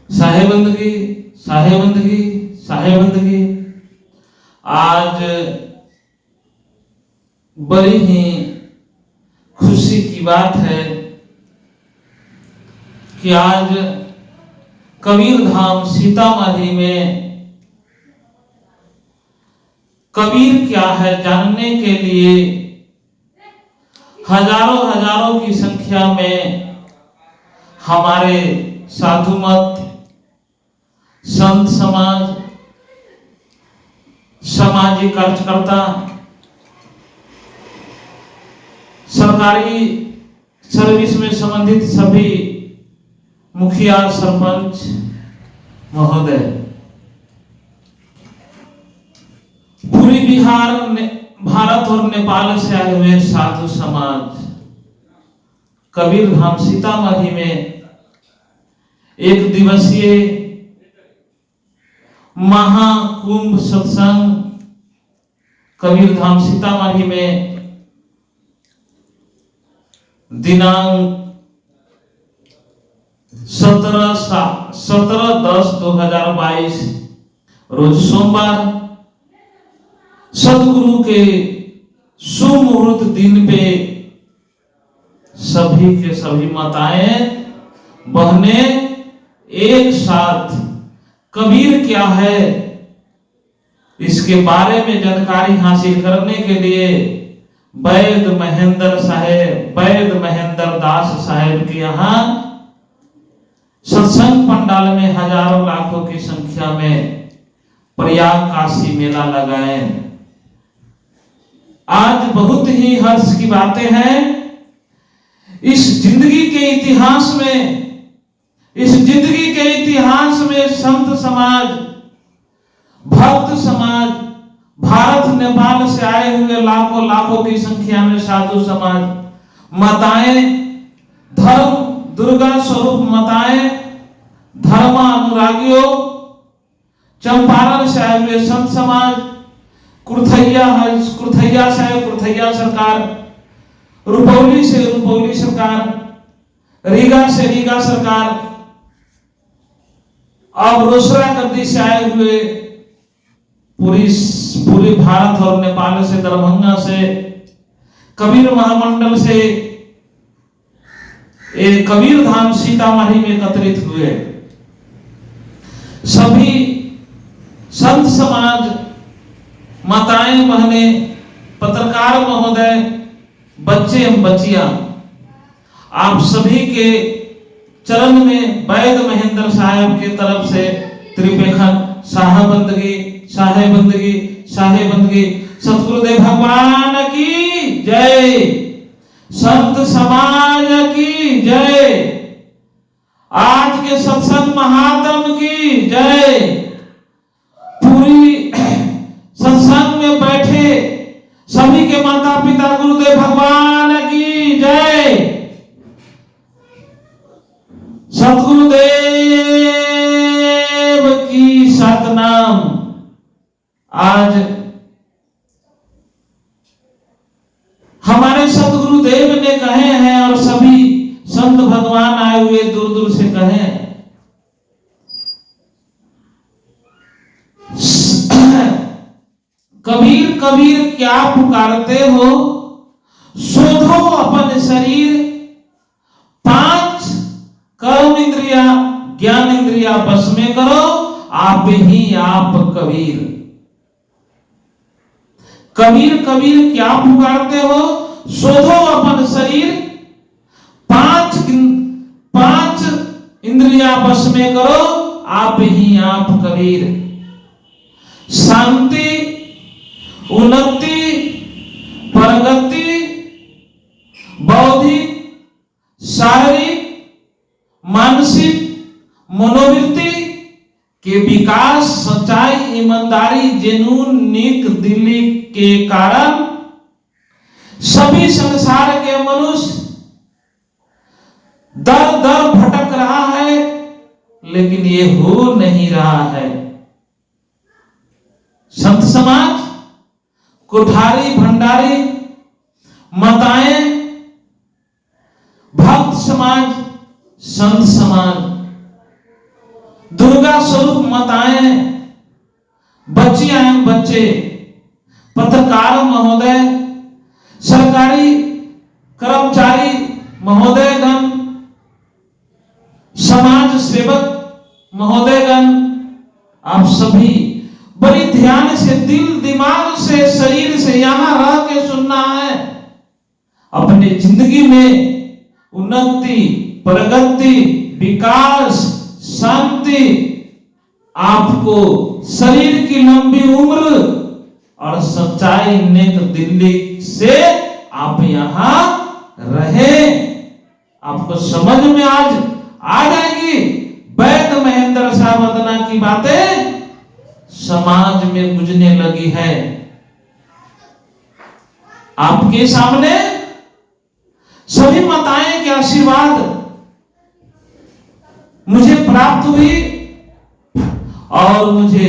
साहेबंदगी साहेबंदगी साहेबंदगी। आज बड़ी ही खुशी की बात है कि आज कबीरधाम सीतामढ़ी में कबीर क्या है जानने के लिए हजारों की संख्या में हमारे साधु मत, संत समाज, सामाजिक कार्यकर्ता, सरकारी सर्विस में संबंधित सभी मुखिया, सरपंच महोदय, पूरी बिहार, भारत और नेपाल से आए हुए साधु समाज कबीरधाम सीतामढ़ी में एक दिवसीय महाकुंभ सत्संग कबीरधाम सीतामढ़ी में दिनांक 17/10/2022 रोज सोमवार सदगुरु के सुमुहूर्त दिन पे सभी के सभी माताएं बहनें एक साथ कबीर क्या है इसके बारे में जानकारी हासिल करने के लिए वैद महेंद्र दास साहेब के यहाँ सत्संग पंडाल में हजारों लाखों की संख्या में प्रयाग काशी मेला लगाए। आज बहुत ही हर्ष की बातें हैं। इस जिंदगी के इतिहास में संत समाज, भक्त समाज, भारत नेपाल से आए हुए लाखों की संख्या में साधु समाज, माताएं, धर्म दुर्गा स्वरूप माताएं, धर्मानुरागियों, चंपारण से आए हुए संत समाज, कुर्थैया साहेब, कुर्थैया सरकार, रुपौली से रुपौली सरकार, रीगा से रीगा सरकार, अब रोसड़ा गद्दी से आए हुए पूरी भारत और नेपाल से, दरभंगा से, कबीर महामंडल से कबीरधाम सीतामढ़ी में एकत्रित हुए सभी संत समाज, माताएं बहनें, पत्रकार महोदय, बच्चे एवं बच्चियां, आप सभी के चरण में वैद महेंद्र साहब की तरफ से त्रिपेखन साहेबंदगी साहेबंदगी साहेबंदगी। सतगुरुदेव भगवान की जय, संत समाज की जय, आज के सत्संग महात्म की जय, पूरी सत्संग में बैठे सभी के माता पिता गुरुदेव भगवान की जय, सतगुरुदेव की सतनाम। आज हमारे सतगुरुदेव ने कहे हैं और सभी संत भगवान आए हुए दूर दूर से कहे, कबीर कबीर क्या पुकारते हो, शोधो अपन शरीर, 5 कर्म इंद्रिया ज्ञान इंद्रिया बस में करो, आप ही आप कबीर। कबीर कबीर क्या पुकारते हो, शोधो अपन शरीर, 5 इंद्रिया बस में करो, आप ही आप कबीर। शांति, उन्नति, प्रगति, बौद्धिक, शारीरिक, मानसिक, मनोवृत्ति के विकास, सच्चाई, ईमानदारी, जुनून, नेक दिली के कारण सभी संसार के मनुष्य दर दर भटक रहा है, लेकिन ये हो नहीं रहा है। संत समाज, कोठारी भंडारी, माताएं, भक्त समाज, संत समाज, दुर्गा स्वरूप माताएं, बच्चियां एवं बच्चे, पत्रकार महोदय, सरकारी कर्मचारी महोदयगण, समाज सेवक महोदयगण, आप सभी बड़ी ध्यान से, दिल दिमाग से, शरीर से यहां रह के सुनना है। अपने जिंदगी में उन्नति, प्रगति, विकास, शांति, आपको शरीर की लंबी उम्र और सच्चाई, नेक दिल्ली से आप यहां रहे। आपको समझ में आज आ जाएगी वैद महेंद्र सावधना की बातें समाज में गुजरने लगी है। आपके सामने सभी माताएं के आशीर्वाद मुझे प्राप्त हुई और मुझे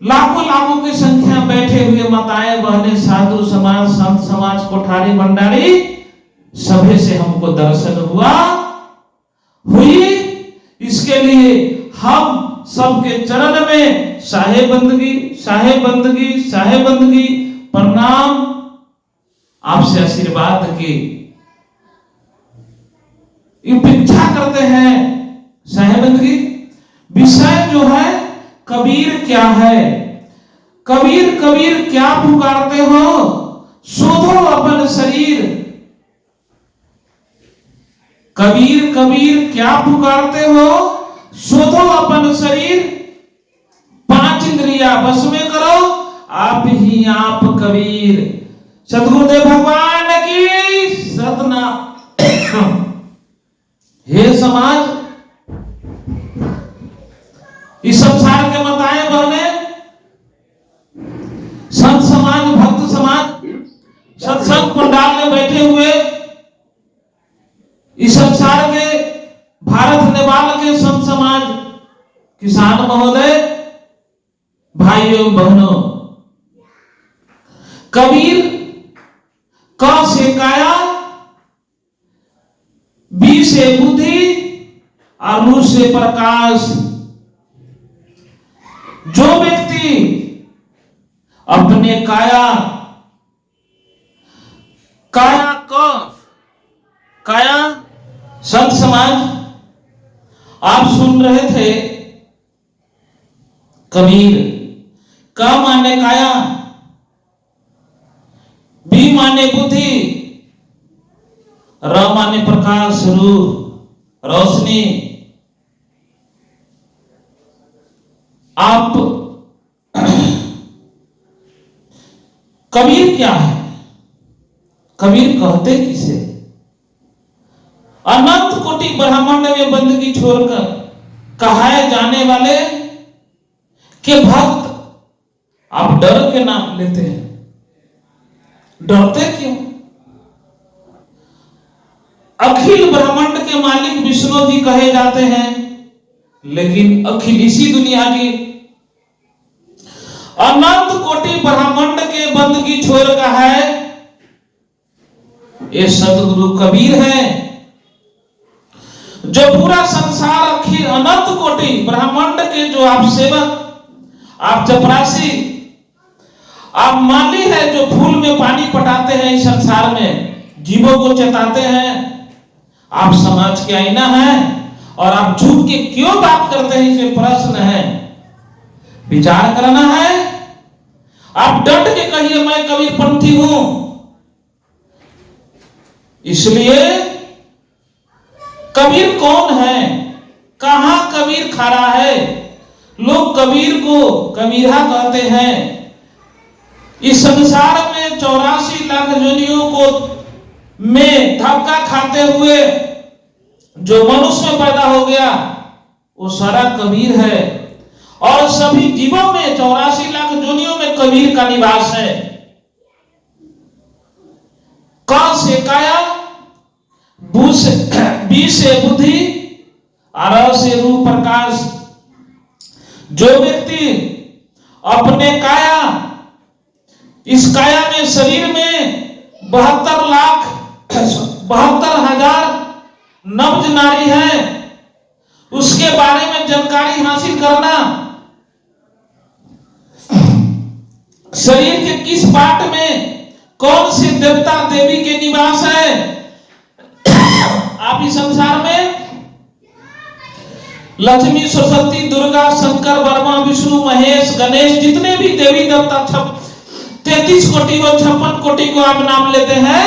लाखों लाखों की संख्या बैठे हुए माताएं, बहनें, साधु समाज, संत समाज, कोठारी भंडारी, सभी से हमको दर्शन हुई। इसके लिए हम सबके चरण में साहेबंदगी, साहेबंदगी, साहेबंदगी प्रणाम, आपसे आशीर्वाद की अपेक्षा करते हैं। साहेबंदगी विषय जो है, कबीर क्या है, कबीर कबीर क्या पुकारते हो, शोधो अपन शरीर। कबीर कबीर क्या पुकारते हो, शोधो अपन शरीर। पांच इंद्रिया बस में करो, आप ही आप कबीर। सतगुरुदेव भगवान की सतनाम। हे समाज, इस संसार के माताएं बहने, संत समाज, भक्त समाज, सत्संग पंडाल में बैठे हुए इस संसार के, भारत नेपाल के संत समाज, किसान महोदय, भाइयों बहनों, कबीर क से काया, बी से बुद्धि और रू से प्रकाश। जो व्यक्ति अपने काया संत समाज, आप सुन रहे थे, कबीर का माने काया, बी माने बुद्धि, र माने प्रकाश, रूप, रोशनी। आप कबीर क्या है, कबीर कहते किसे? अनंत कोटि ब्रह्मांड में बंदगी छोड़कर कहाए जाने वाले के भक्त। आप डर के नाम लेते हैं, डरते क्यों? अखिल ब्रह्मांड के मालिक विष्णु जी कहे जाते हैं, लेकिन अखिल इसी दुनिया की अनंत कोटि ब्रह्मांड के बंदगी छोड़ का है ये सदगुरु कबीर है, जो पूरा संसार अखिल अनंत कोटि ब्रह्मांड के जो आप सेवक, आप चपरासी, आप माली है, जो फूल में पानी पटाते हैं इस संसार में, जीवों को चेताते हैं। आप समाज के आईना हैं और आप झूठ के क्यों बात करते हैं, इसे प्रश्न है, विचार करना है। आप डट के कहिए मैं कबीरपंथी हूं। इसलिए कबीर कौन है, कहां कबीर खड़ा है? लोग कबीर को कबीरा कहते हैं। इस संसार में 84 लाख योनियों को में धक्का खाते हुए जो मनुष्य पैदा हो गया वो सारा कबीर है, और सभी जीवों में 84 लाख योनियों में कबीर का निवास है। क से काया, बी से बुद्धि और र से रूप प्रकाश। जो व्यक्ति अपने काया, इस काया में, शरीर में 72,72,000 नब्ज नारी है, उसके बारे में जानकारी हासिल करना, शरीर के किस पार्ट में कौन से देवता देवी के निवास है। आप इस संसार में लक्ष्मी, सरस्वती, दुर्गा, शंकर, ब्रह्मा, विष्णु, महेश, गणेश, जितने भी देवी देवता 33 कोटि को 56 कोटि को आप नाम लेते हैं,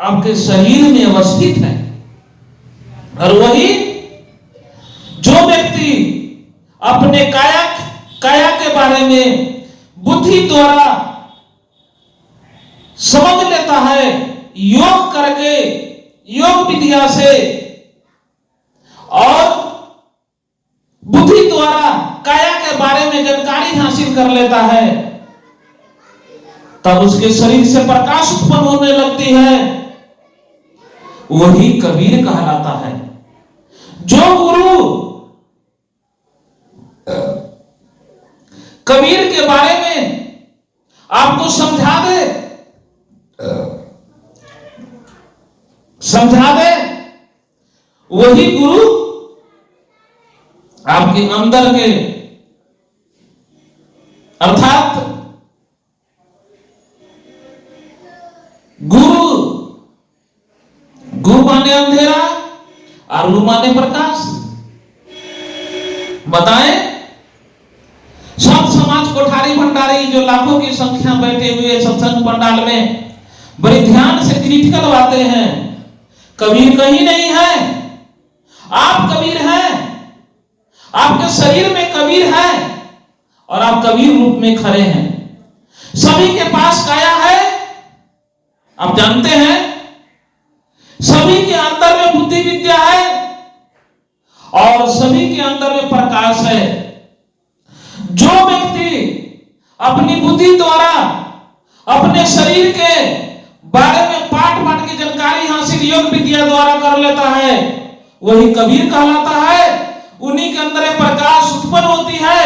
आपके शरीर में अवस्थित है। और वही जो व्यक्ति अपने काया के बारे में बुद्धि द्वारा समझ लेता है, योग करके, योग विद्या से और बुद्धि द्वारा काया के बारे में जानकारी हासिल कर लेता है, तब उसके शरीर से प्रकाश उत्पन्न होने लगती है, वही कबीर कहलाता है। जो गुरु कबीर के बारे में आपको समझा दे वही गुरु आपके अंदर के, अर्थात गुरु माने अंधेरा और गुरु माने प्रकाश। बताएं, सब समाज कोठारी भंडारी जो लाखों की संख्या बैठे हुए सत्संग पंडाल में बड़ी ध्यान से क्रिटिकल बातें हैं। कबीर कहीं नहीं है, आप कबीर हैं, आपके शरीर में कबीर है और आप कबीर रूप में खड़े हैं। सभी के पास काया है, आप जानते हैं, सभी के अंदर में बुद्धि विद्या है और सभी के अंदर में प्रकाश है। जो व्यक्ति अपनी बुद्धि द्वारा अपने शरीर के बारे में पाठ की जानकारी हासिल योग विद्या द्वारा कर लेता है, वही कबीर कहलाता है। उन्हीं के अंदर प्रकाश उत्पन्न होती है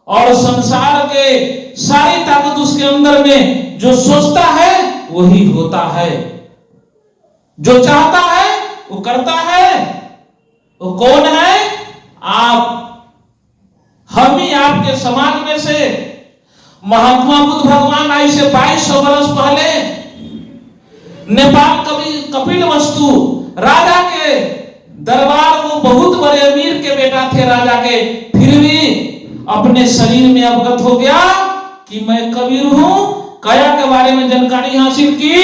और संसार के सारी ताकत उसके अंदर में जो सोचता है वही होता है, जो चाहता है वो करता है। वो कौन है? आप। हम ही आपके समाज में से महात्मा बुद्ध भगवान आज से 2200 वर्ष पहले नेपाल कपिलवस्तु राजा के दरबार, वो बहुत बड़े अमीर के बेटा थे राजा के, फिर भी अपने शरीर में अवगत हो गया कि मैं कबीर हूं, काया के बारे में जानकारी हासिल की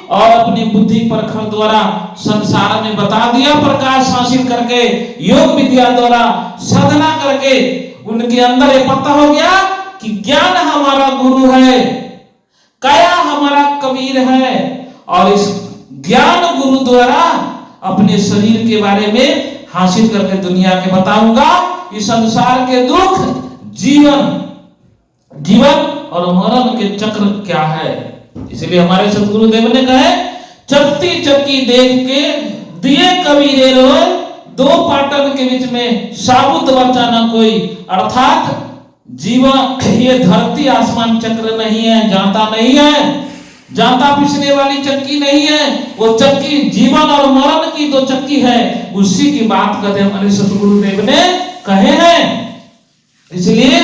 और अपनी बुद्धि परखण द्वारा संसार में बता दिया, प्रकाश हासिल करके योग विद्या द्वारा साधना करके उनके अंदर ये पता हो गया कि ज्ञान हमारा गुरु है, काया हमारा कबीर है और इस ज्ञान गुरु द्वारा अपने शरीर के बारे में हासिल करके दुनिया के बताऊंगा इस संसार के दुख, जीवन और मरण के चक्र क्या है। इसलिए हमारे सतगुरुदेव ने कहे, चलती चक्की देख के दिए कबीरे रोए, दो पाटन के बीच में साबुत बचा न कोई। अर्थात जीवन ये धरती आसमान चक्र नहीं है, जाता नहीं है, जाता पिसने वाली चक्की नहीं है, वो चक्की जीवन और मरण की दो चक्की है। उसी की बात कहते हमारे सतगुरुदेव ने कहे हैं। इसलिए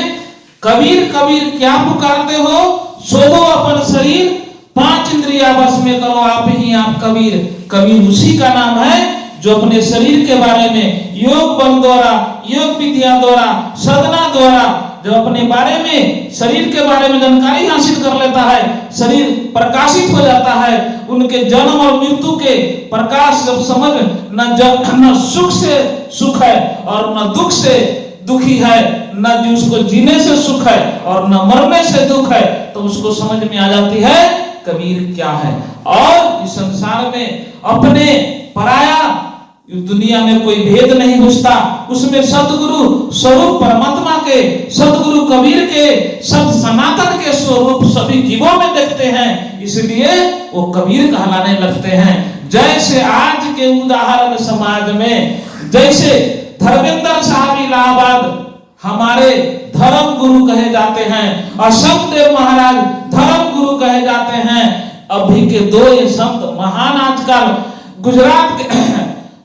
कबीर कबीर क्या पुकारते हो, शोधो अपन शरीर, 5 इंद्रिया बस में करो आप ही आप कबीर। कबीर उसी का नाम है जो अपने शरीर के बारे में योग बल द्वारा, योग विद्या द्वारा, साधना द्वारा जो अपने बारे में शरीर के बारे में जानकारी हासिल कर लेता है, शरीर प्रकाशित हो जाता है। उनके जन्म और मृत्यु के प्रकाश जब समझ न सुख से सुख है और न दुख से दुखी है, न उसको जीने से सुख है और न मरने से दुख है, तो उसको समझ में आ जाती है कबीर क्या है। और इस संसार में अपने पराया दुनिया में कोई भेद नहीं घुसता, उसमें सतगुरु स्वरूप परमात्मा के, सतगुरु कबीर के, सत सनातन के स्वरूप सभी जीवों में देखते हैं, इसलिए वो कबीर कहलाने लगते हैं। जैसे आज के उदाहरण समाज में, जैसे धर्मेंद्र साहब इलाहाबाद हमारे धर्म गुरु कहे जाते हैं, अशोक देव महाराज धर्म गुरु कहे जाते हैं। अभी के दो ये संत महान आजकल गुजरात के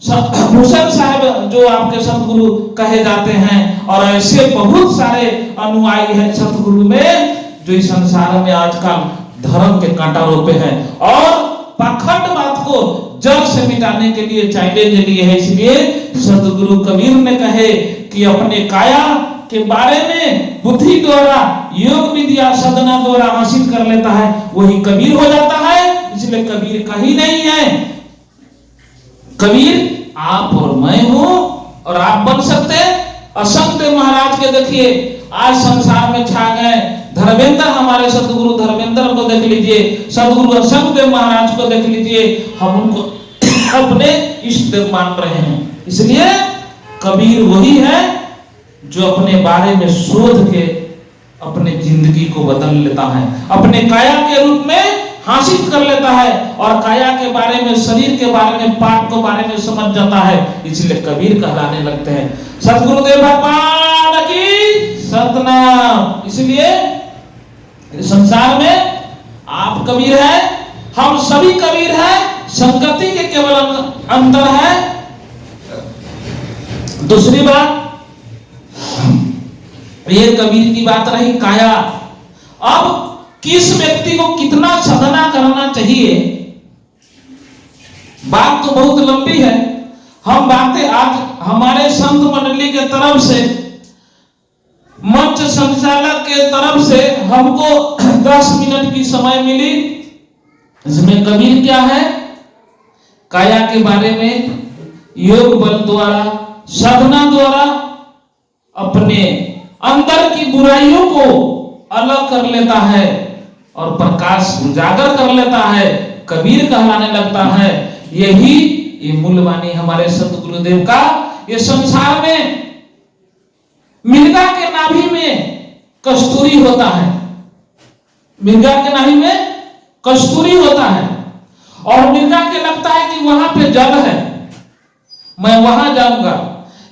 भूषण साहब जो आपके सतगुरु कहे जाते हैं, और ऐसे बहुत सारे अनुयायी हैं सतगुरु में जो इस संसार में आजकल धर्म के कांटा रोपे हैं और पाखंडवाद को जड़ से मिटाने के लिए चैलेंज लिए है। इसलिए सतगुरु कबीर ने कहे कि अपने काया के बारे में बुद्धि द्वारा, योग विद्या साधना द्वारा हासिल कर लेता है वही कबीर हो जाता है। इसलिए कबीर कहीं नहीं है, कबीर आप और मैं हूं और आप बन सकते हैं। असंख्य महाराज के देखिए आज संसार में छा गए, धर्मेंद्र हमारे सतगुरु धर्मेंद्र को देख लीजिए, सतगुरु असंख्य महाराज को देख लीजिए, हम उनको अपने इष्ट देव मान रहे हैं। इसलिए कबीर वही है जो अपने बारे में शोध के अपने जिंदगी को बदल लेता है, अपने काया के रूप में हासिल कर लेता है और काया के बारे में, शरीर के बारे में, पाठ के बारे में समझ जाता है। इसलिए कबीर कहलाने लगते हैं। सतगुरुदेव भगवान की सतनाम। इसलिए संसार में आप कबीर है, हम सभी कबीर है, संगति के केवल अंतर है। दूसरी बात, ये कबीर की बात रही काया। अब किस व्यक्ति को कितना साधना करना चाहिए, बात तो बहुत लंबी है। हम बातें आज हमारे संत मंडली के तरफ से, मंच संचालक के तरफ से हमको 10 मिनट की समय मिली। इसमें कबीर क्या है, काया के बारे में योग बल द्वारा, साधना द्वारा अपने अंदर की बुराइयों को अलग कर लेता है और प्रकाश उजागर कर लेता है, कबीर कहलाने लगता है। यही ये मूलवाणी हमारे सतगुरुदेव का। ये संसार में मिर्गा के नाभि में कस्तूरी होता है, मिर्गा के नाभि में कस्तूरी होता है और मिर्गा के लगता है कि वहां पे जल है, मैं वहां जाऊंगा।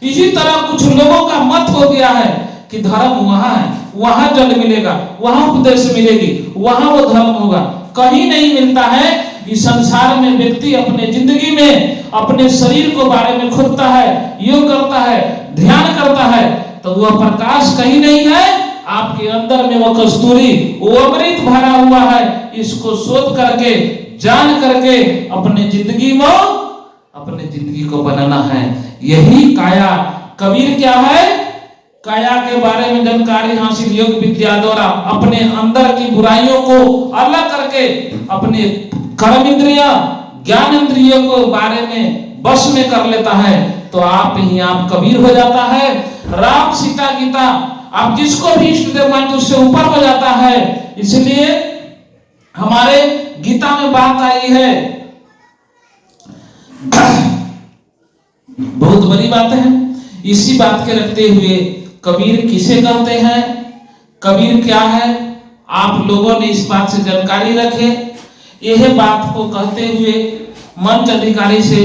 इसी तरह कुछ लोगों का मत हो गया है कि धर्म वहां है, वहां जल मिलेगा, वहां उपदेश मिलेगी, वहां वो धर्म होगा। कहीं नहीं मिलता है। इस संसार में व्यक्ति अपने जिंदगी में अपने शरीर को बारे में खोदता है, योग करता है, ध्यान करता है, तो वह प्रकाश कहीं नहीं है, आपके अंदर में वो कस्तूरी, वो अमृत भरा हुआ है। इसको शोध करके, जान करके अपने जिंदगी में, अपने जिंदगी को बनाना है। यही काया। कबीर क्या है, काया के बारे में जानकारी हासिल योग विद्या द्वारा अपने अंदर की बुराइयों को अलग करके अपने कर्म इंद्रिय, ज्ञान इंद्रियों को बारे में बस में कर लेता है, तो आप ही आप कबीर हो जाता है। राम सीता गीता आप जिसको भी इष्ट देव मानते उससे ऊपर हो जाता है। इसलिए हमारे गीता में बात आई है, बहुत बड़ी बात है। इसी बात के रखते हुए कबीर किसे कहते हैं, कबीर क्या है, आप लोगों ने इस बात से जानकारी रखे। यह बात को कहते हुए, मंच अधिकारी से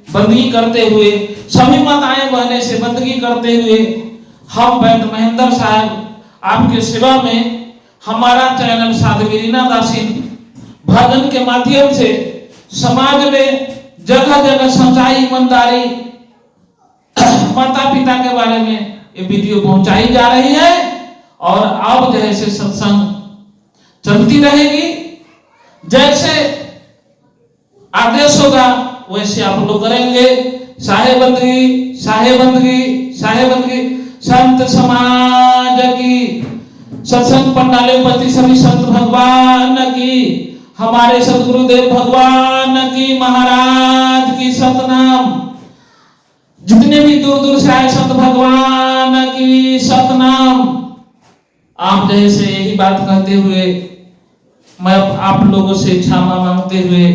बंदगी करते हुए, सभी माताएं बहने से बंदगी करते हुए, हम वैद्य महेंद्र साहब आपके सेवा में हमारा चैनल साध्वीरीना दासी भजन के माध्यम से समाज में जगह जगह सच्चाई, ईमानदारी, माता पिता के बारे में ये वीडियो पहुंचाई जा रही है और अब जैसे सत्संग चलती रहेगी, जैसे आदेश होगा वैसे आप लोग करेंगे। साहेबंदगी, साहेबंदगी, साहेबंदगी। संत समाज की, सत्संग पंडालोपति सभी संत भगवान की, हमारे सतगुरुदेव भगवान की, महाराज की सतनाम। जितने भी दूर दूर से आए संत भगवान की सतनाम। आप जैसे यही बात कहते हुए, मैं आप लोगों से क्षमा मांगते हुए,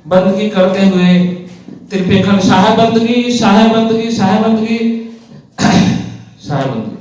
बंदगी करते हुए, त्रिपेखंड साहेबंदगी, साहेबंदगी, साहेबंदगी, साहेबंदगी।